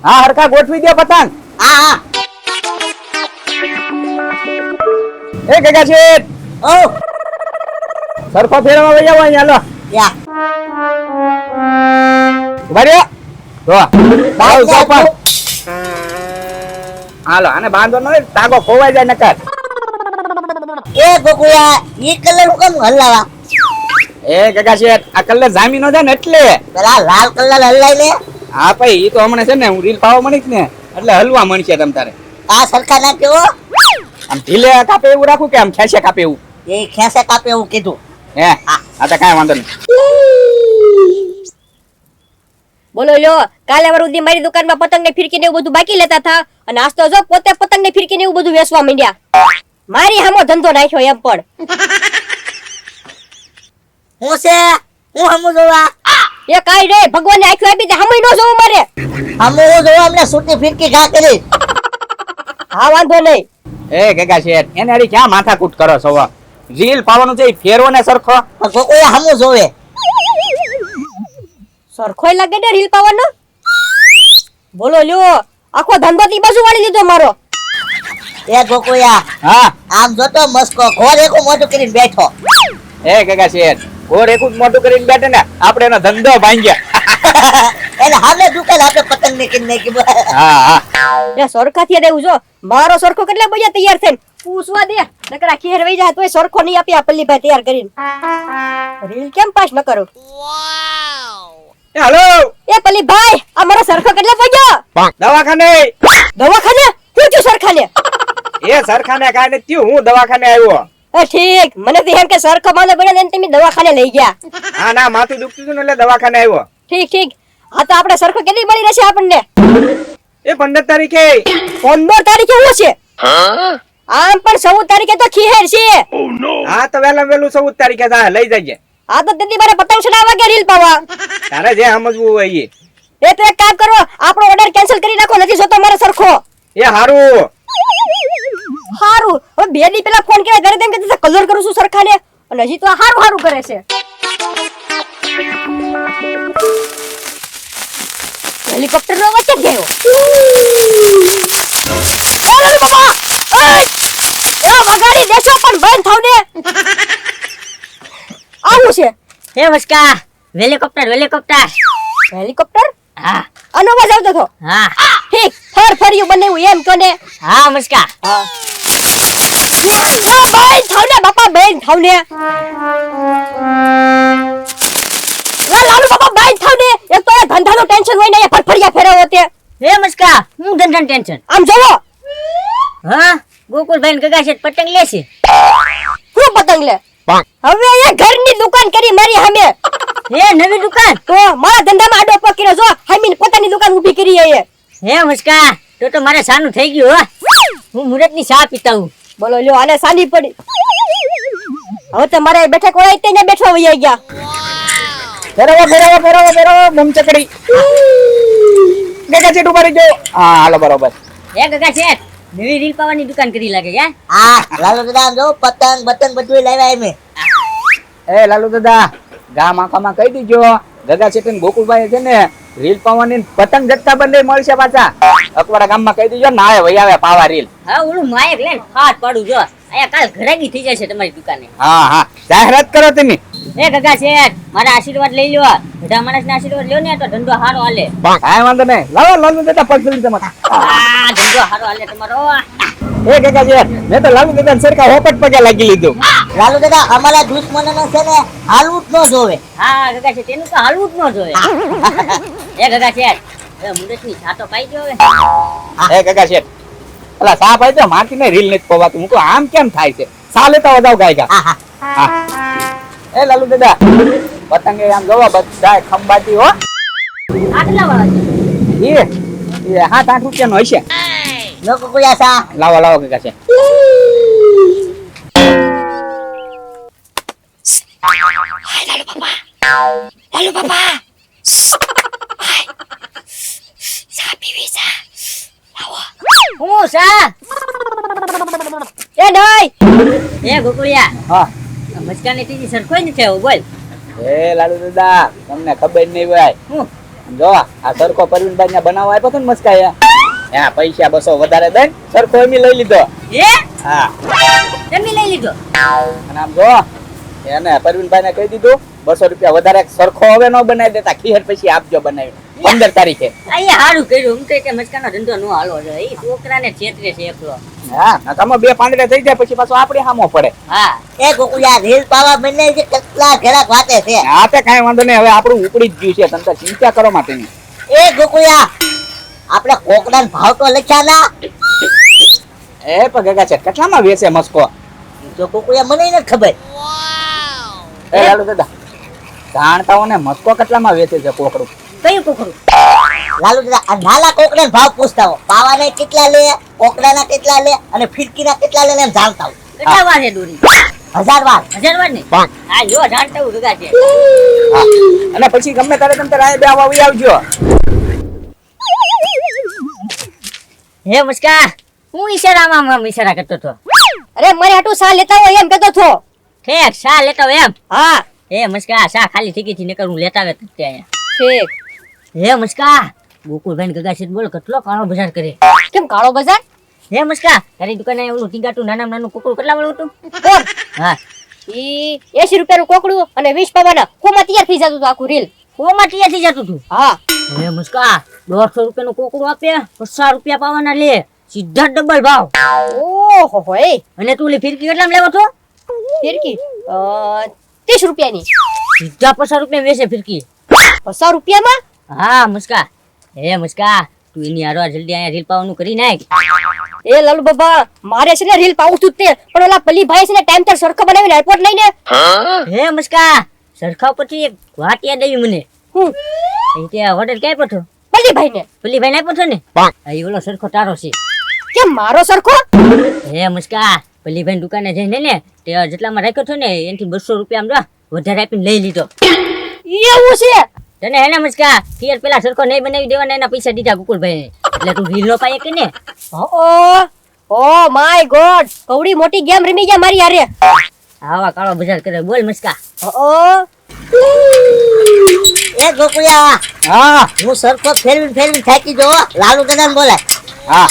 હા હરખા ગોઠવી દે પતંગ. હા હા. એ ગગા છે ઓ સરખો ફેરવા વઈ જાવ અહીંયા. લો યા ઉભા રહ્યો. જો બાય ઉભો પણ. હાલો આને બાંધો ન તાગો ખોવાઈ જાય નકર. એ ગોકુળા ઈ કલર હું કેમ હલાવા? એ ગગા છે આ કલર જામી નો જાય ને એટલે. પેલા લાલ કલર હલાઈ લે. હા ભાઈ ઈ તો હમણાં છે ને હું રીલ પાવા મણીશ ને એટલે હલવા મણશે તમ તારે. આ સરખા ના કેવો? આમ ઢીલે કાપે એવું રાખું કે આમ ખેંચે કાપે એવું? એ ખેસે કાપે એવું કીધું. હે આ તો કાંઈ વાંધો નહીં. બોલો લ્યો, કાલે વરુદી મારી દુકાનમાં પતંગ ને ફિરકી ને એવું બધું બાકી લેતા હતા અને આજ તો જો પોતે પતંગ ને ફિરકી ને એવું બધું વેચવા માંડ્યા. મારી હામો ધંધો નાખ્યો એમ પણ. હું છે હું હમુ જોવા એ કાઈ રે ભગવાને આખ્યું આપી દે હામય નો જોવું મારે. હમુ જોવા અમને સૂટી ફિરકી ઘા કરી. હા વાંધો નહીં. એ ગગા શેઠ એને હરી ક્યાં માથાકૂટ કરો છો? રીલ પાવાનું છે ઈ ફેરવો ને સરખો. ગોકુળા હમુ જોવે. સરખોય લાગે ને રીલ પાવાનો. બોલો લ્યો, આખો ધંધો તી બાજુ વાળી લીધો મારો. એ ગોકુળા હા આમ જોતો મસ્કો ઘોર એકો મોટું કરીને બેઠો. એ ગગા શેઠ ઓર એકું જ મોટું કરીને બેઠે ને આપણે એનો ધંધો ભાંગ્યા. એટલે હાલે દુકાન આપણે પતંગ ને કિન નાખી. હા હા એ સરખાથી રહેવું જો. મારો સરખો કેટલા બજા તૈયાર થઈને પૂછવા દે. નકરા ખેર વઈ જાય તોય સરખો નહીં આપી આ પલ્લીભાઈ તૈયાર કરીને. રીલ કેમ પાસ ન કરું? એ હાલો એ પલ્લીભાઈ આ મારો સરખો કેટલા બજા? દવાખાને. દવાખાને? હું છું સરખાને? એ સરખાને કાંઈ નથી થયું, હું દવાખાને આવ્યો. ઠીક, મને તો એમ કે સરખો માને બન્યો ને તમે દવાખાને લઈ ગયા. હા ના માથું દુખતું હતું ને એટલે દવાખાને આવ્યો. ઠીક ઠીક. હા તો આપણે સરખો કેટલી મળી રહેશે આપણને? એ 15 તારીખે. 15 તારીખે હું છે? આમ પણ 14 તારીખે તો ખીહેર છે. હા તો વહેલા વહેલું 14 તારીખે થાય લઈ જજે. હા તો તેથી મારે પતંગ ચડાવવા કે રીલ પાવા? તારે જે સમજવું હોય એ. એ તો એક કામ કરો, આપણો ઓર્ડર કેન્સલ કરી નાખો, નથી જોતો મારો સરખો. એ હારું. હારું, હવે 2 દી પહેલા ફોન કર્યો ત્યારે તેમ કે કલર કરું છું સરખાને અને હજી તો હારું હારું કરે છે. હેલિકોપ્ટર નો અવાજ ક્યાં ગયો? અરે બાબા! એ વગાડી દેશો પણ બંધ થાવ ને. આવું છે હે મસ્કા હેલિકોપ્ટર હેલિકોપ્ટર. હેલિકોપ્ટર? હા આનો અવાજ આવતો હતો. હા ઠીક, ફર્યું બનાવ્યું એમ તો ને. હા મસ્કા. હા બંધ થાવ ને બાપા, બંધ થાવ ને. લાલુ બાપા બંધ થાવ ને. એક તો એ ધંધાનું ટેન્શન હોય ને એ ફરફરિયા ફેરવો તે. હે મસ્કા હું ધંધાનું ટેન્શન. આમ જોવો. હા ગોકુલભાઈ ગગા છે પતંગ લેશે. શું પતંગ લે? હવે એ ઘરની દુકાન કરી મારી સામે. હે નવી દુકાન? તો મારા ધંધામાં આડો પકડ્યો જો હામીન પોતાની દુકાન ઊભી કરી એ. હે મસ્કા તો મારે સાનું થઈ ગયું હો. હું મુરતની ચા પીતા હું. બોલો લ્યો આને સાંડી પડી. હવે તો મારે બેઠક વાળા તેને બેઠવા વઈ ગયા. ફેરવો ફેરવો ફેરવો ફેરવો બમ ચકડી. ગગા ચેટ ઉભા રહી ગયો. હા હાલો બરોબર. હે ગગા છે નવી રીલ પાવાની દુકાન કરી લાગે હે. હા લાલો દાદા જો પતંગ બતંગ બધું લાવ્યા એમે. એ લાલુ દાદા ગામ આખામાં કહી દીજો ગગા ચેટ ને ગોકુલભાઈ છે ને રીલ પાવાની પતંગ જથ્થા બંને મળશે પાછા. અકવાડા ગામમાં કહી દીજો ના વઈ આવે પાવા રીલ. હા ઓલું માયક લઈને ફાટ પાડું જો. આયા કાલ ઘરાગી થઈ જશે તમારી દુકાને. હા હા જાહેરાત કરો તમે. એ ગગા છે મારા આશીર્વાદ લઈ લ્યો. બધા માણસના આશીર્વાદ લ્યો ને તો ધંધો સારો હાલે. કાંઈ વાંધો નહીં. લાવો લાલુ દાદા પગ ધરી તમારા. આ ધંધો સારો હાલે તમારો. એ ગગા છે મેં તો લાલુ દાદા સરખા હોપટ પગે લાગી લીધું. લાલુ દાદા અમારા દુશ્મનોને છે ને હાલવું જ ન જોવે. હા ગગા છે તેનું તો હાલવું જ ન જોવે. એ ગગા છે એ મુંડની છાતો પાઈ ગયો હવે. એ ગગા છે અલા સાપ આઈ તો માટીને રીલ નથી પવાતું. હું કહું આમ કેમ થાય છે? સા લેતા વધાવ ગાયગા. હા એ લાલુ દાદા પતંગે આમ જોવો બધા ખંભાતી હો. આટલા વાળા છે. એ 7-8 રૂપિયાનો હશે. લોકો કોયા સા લાવો લાવો ગગા છે. લાલુ બાપા સા પીવી સા. લાવો. હું સા એ નહીં એ ગોકુળિયા હા મસ્કાની ટીજી સરખોય નથી આવું બોલ. એ લાલુ દાદા તમને ખબર નહીં હોય હું જો આ સરખો પરવીનભાઈ ને બનાવવા આપ્યો હતો ને મસ્કાયા હા પૈસા 200 વધારે દઈ સરખો એમી લઈ લીધો એ હા તમે લઈ લીધો અને આમ જો એને પરવીનભાઈ ને કહી દીધું 200 રૂપિયા વધારે સરખો હવે ન બનાવી દેતા ખીહર પછી આપજો બનાવી 15 તારીખે અહીંયા હારું કર્યું હું કે મસ્કાનો ધંધો નો હાલો છે ઈ છોકરાને છેતરે છે એકલો હા ના તમે બે પાંદડે થઈ જાય પછી પાછો આપણી સામો પડે હા એ ગોકુળિયા રીલ પાવા બને છે કેટલા ઘરાક વાતે છે હા તે કાંઈ વાંધો નહીં હવે આપણું ઉપડી જ ગયું છે તમે ચિંતા કરો માટેની એ ગોકુળિયા આપણે કોકડાનો ભાવ તો લખ્યા ના એ પણ ગગા છે કેટલામાં વેચે મસ્કો જો ગોકુળિયા મને નથી ખબર એ લાલુ દાદા જાણતા હો ને મસ્કો કેટલામાં વેચે છે કોકડું કયું કોકડું લાલુ દાદા આ નાના કોકડાનો ભાવ પૂછતા હો પાવાના કેટલા લે કોકડાના કેટલા લે અને ફિરકીના કેટલા લે એમ જાણતા હો કેટલા વાર છે દોરી 1000 વાર ને હા જો જાણતા હું ગગા છે હા અને પછી ગમે તારે તમે તારે બે આવી આવજો હે મુસ્કા હું ઈશારામાં ઈશારા કરતો હતો અરે મારે હાટુ સા લેતા હોય એમ કહેતો છો ઠેક શા લેતો એમ હા હે મુસ્કા શા ખાલી ઠીકી થી નકર હું લેતા આવે ત્યાં ઠીક હે મુસ્કા ગોકુળભાઈ ને ગગા છે બોલ કેટલો કાળો બજાર કરે કેમ કાળો બજાર હે મુસ્કા તારી દુકાને ઓલું ટીગાટું નાનું કોકડું કેટલા વાળું હતું કોણ હા ઈ 80 રૂપિયાનું કોકડું અને 20 પાવાના કોમાં તૈયાર થઈ જતું હતું આખું રીલ કોમાં ટીયા થઈ જતું હતું હા હે મુસ્કા 150 રૂપિયાનું કોકડું આપે 50 રૂપિયા પાવાના લે સીધા ડબલ ભાવ ઓહો હોય અને તું ઓલી ફિરકી કેટલામાં લેવો છો ફિરકી 30 રૂપિયાની સીધા 50 રૂપિયા વેચે ફિરકી 100 રૂપિયામાં હા મુસ્કા હે મુસ્કા તું એની હારો જલ્દી અહીંયા રીલ પાવાનું કરી નાખ એ લાલુ બાબા મારે છે ને રીલ પાવું તું તે પણ ઓલા પલી ભાઈ છે ને ટાઈમ તર સરખો બનાવીને એરપોર્ટ લઈને હે મુસ્કા સરખા પછી એક વાત યાદ આવી મને હું એ તે ઓર્ડર ક્યાં પઠો પલી ભાઈ ને પલી ભાઈ ના પઠો ને આ ઓલો સરખો તારો છે કેમ મારો સરખો હે મુસ્કા પલી ભાઈ દુકાને જઈને ને તે જેટલામાં રાખ્યો છો ને એનાથી 200 રૂપિયા આમ વધારે આપીને લઈ લીધો એવું છે તને હેને મુસ્કા ફિયર પેલા સરખો નહીં બનાવી દેવાના એના પૈસા દીધા ગોકુળભાઈ એટલે તું રીલ નો પાય કે ને ઓ માય ગોડ કવડી મોટી ગેમ રમી ગયા મારી હારે આવા કાળો બજાર કરે બોલ મુસ્કા ઓ એ ગોકુળિયા હા હું સરખો ફેરવી થાકી જો લાલુ દાદા બોલાય હા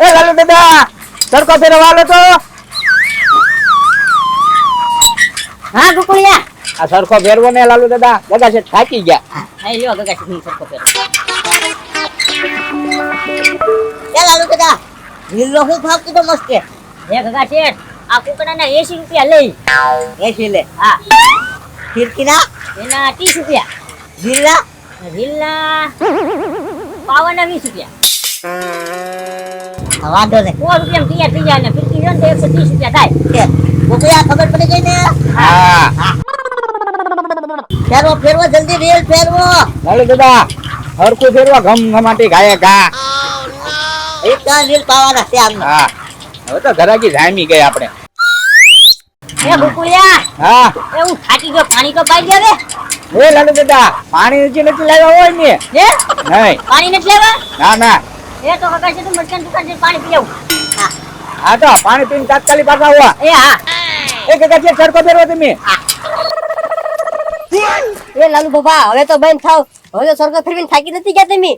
એ લાલુ દાદા સરખો ફેરવા લો તો હા ગોકુળિયા આ સરખો ફેરવો ને લાલુ દાદા ગગા છે થાકી ગયા હા લ્યો ગગા હું સરખો ફેરવ એ લાલુ દાદા રીલ હું ભાવ કીધો મસ્ત એ ગગા છે આ કુકડાના 80 રૂપિયા લઈ 80 લે હા ફિરકીના એના 30 રૂપિયા રીલના પાવાના 20 રૂપિયા વાંધો ને 100 રૂપિયા તૈયાર થઈ જાય ને ફિરકી ને 130 રૂપિયા થાય ગોકુળિયા ખબર પડી ગઈ ને હા ફેરવો જલ્દી રીલ ફેરવો લાલુ દાદા હરખું ફેરવા ઘમ ઘમાટી ગાયે ગા એક કાન રીલ પાવાના છે આમ હા હવે તો ઘરાકી જામી ગઈ આપણે એ ગોકુળિયા હા એ હું થાકી ગયો પાણી તો પાઈ ગયો રે એ લાલુ દાદા પાણી નથી લાવ્યા હોય ને હે નહીં પાણી નથી લેવા ના ના એ તો કકા છે તું મટકાની દુકાન જઈને પાણી પી આવું હા તો પાણી પીને તાત્કાલિક પાછા આવવા એ હા એ ગગા છે સરખો ફેરવો તમે એ લાલુ બાબા હવે તો બંધ થાવ હવે તો સરખો ફેરવીને થાકી નથી ગયા તમે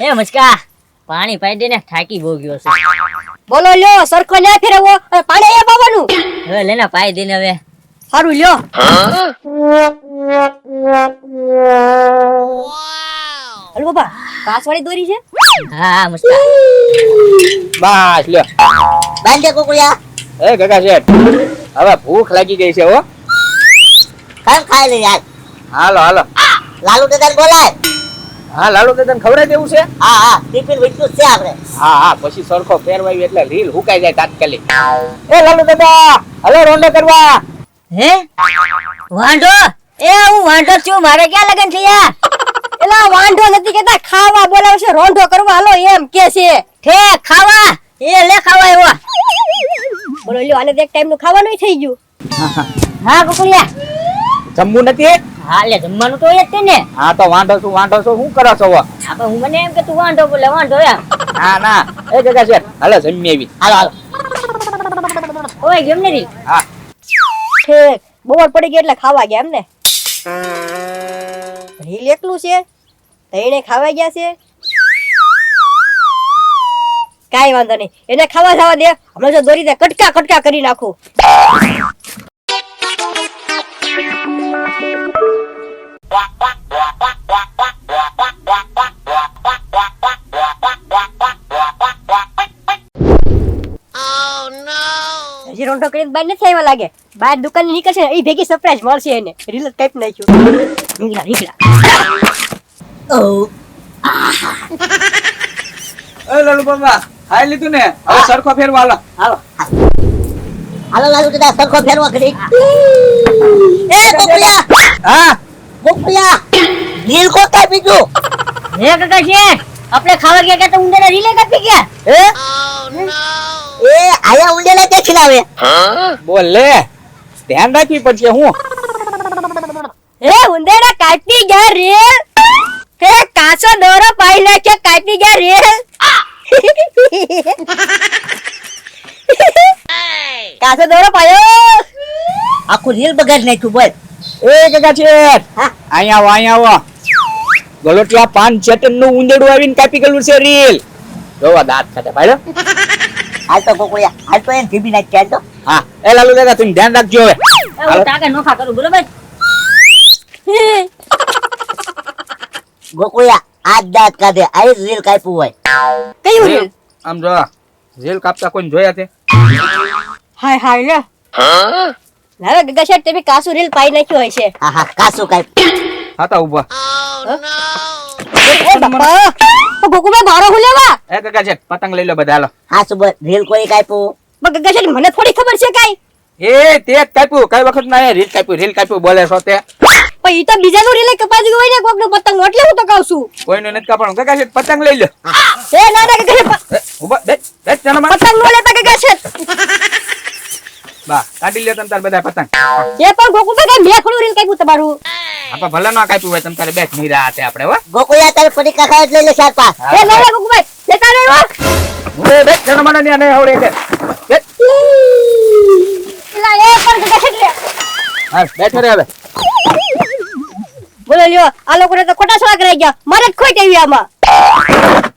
એ મચકા પાણી પાઈ દે ને થાકી બહુ ગયો છે બોલો લ્યો સરખો લ્યા ફેરવો અને પાણી એ બાવાનું હવે લેના પાઈ દે ને હવે સારું લ્યો હાલો બાબા કાસવાળી દોરી છે હા મચકા બસ લ્યો બાંધે કુકુળિયા એ ગગા શેઠ હવે ભૂખ લાગી ગઈ છે હો કામ ખાઈ લે યાર હાલો હાલો લાલુ દાદાને બોલાય હા લાલુ દાદાને ખવડાવી દેવું છે હા ટિફિન વેચ્યું છે આપણે હા હા પછી સરખો ફેરવાય એટલે રીલ હુકાઈ જાય તાત્કાલિક એ લાલુ દાદા હલો રોંડો કરવા હે વાંઢો એ હું વાંઢો છું મારે ક્યાં લગન છે યાર એલા વાંઢો નથી કેતા ખાવા બોલાવશે રોંઢો કરવા હાલો એમ કે છે ઠે ખાવા એ લે ખાવા એવો બોલો લ્યો આને તો એક ટાઈમ નું ખાવાનું થઈ ગયું હા કુકુળિયા જમવું નથી હા લે જમવાનું તો એ જ છે ને હા તો વાંઢો છું શું કરો છો હવે? આપણે હું મને એમ કે તું વાંઢો બોલે વાંઢો એમ ના ના એ ગગા શેઠ હાલો જમી આવી હાલો ઓય કેમ ને રી હા ઠીક બપોર પડી ગઈ એટલે ખાવા ગયા એમ ને રીલ એકલું છે તઈને ખાવા ગયા છે કાઈ વાંધો નહીં એને ખાવા જવા દે હમણાં જો દોરી દે કટકા કટકા કરી નાખું હજી રોંઢો કરીને બહાર નથી આવ્યા લાગે બહાર દુકાન નીકળશે એ ભેગી સરપ્રાઈઝ મળશે એને રીલ જ કાપી નાખ્યું રીંગણા રીંગણા ઓહ એ લાલુ બાબા ખાઈ લીધું ને હવે સરખો ફેરવા હાલો હાલો હાલો લાલુ દાદા સરખો ફેરવા કરી એ ગોકુળિયા હા ગોકુળિયા રીલ કોતા બીજું હે કાકા છે આપણે ખાવા ગયા કે તો ઊંડેલા રીલે કાપી ગયા હે એ આયા ઊંડેલા કે ખીલાવે બોલ લે ધ્યાન રાખવી પડશે હું એ ઉંદેડા કાપી ગયા રેલ કે કાચો દોરો પાઈ નાખ્યો કાપી ગયા રેલ કાચો દોરો પાયો આખું રીલ બગાડ નાખ્યું બોલ એ કાકા છે હા અહીંયા આવો ગલોટિયા પાન ચટન નું ઉંદેડું આવીને કાપી ગયેલું છે રીલ જોવા દાંત ખાતે ભાઈ હાલ તો ગોકુળિયા હાલ તો એને ધીબી નાખ ચાલ તો હા એ લાલુ દાદા તમે ધ્યાન રાખજો હવે હું તાકે નોખા કરું બરોબર ગોકુળિયા આજ દાંત કાઢે આ રીલ કાપ્યું હોય કયું રીલ આમ જો રીલ કાપતા કોઈ જોયા છે હાય હાય લે હવે ગગા શેઠ તમે કાસુ રીલ પાઈ નાખ્યો હોય છે હા હા કાસુ કાપ હતા ઉભા એ બાપા તો ગોકુભાઈ બારો હુલેવા એ કાકા છે પતંગ લઈ લો બધા હાલો હા સુબહ રીલ કોઈ કાપ્યું ગગા શેઠ મને થોડી ખબર છે કાઈ એ તે જ કાપ્યું કઈ વખત ના રીલ કાપ્યું બોલે છો તે પણ ઈ તો બીજાનું રીલ કપાઈ ગયું હોય ને કોકનું પતંગ એટલે હું તો કહું છું કોઈનું નથી કાપવાનું કાકા છે પતંગ લઈ લો એ ના ના ગગા શેઠ એ, ઉભા બે જણા પતંગ નો લેતા ગગા શેઠ બા કાઢી લ્યો તમ તાર બધા પતંગ એ પણ ગોકુભાઈ કઈ મેં થોડું રીલ કાપ્યું તમારું આપા ભલે ના કાપ્યું હોય તમ તારે બે નીરા હાથે આપણે હો ગોકુળિયા તારે પડી કાકા લઈ લે ચાર પાંચ એ ના ના ગોકુભાઈ લેતા નહીં હો બે જણા મને ને આવડે છે બે લા એ પણ ગગા શેઠ લે હા બેઠો રે હવે બોલો લ્યો આ લોકોને તો ખોટા સોળા કરાઈ ગયા મારે જ ખોટ આવી આમાં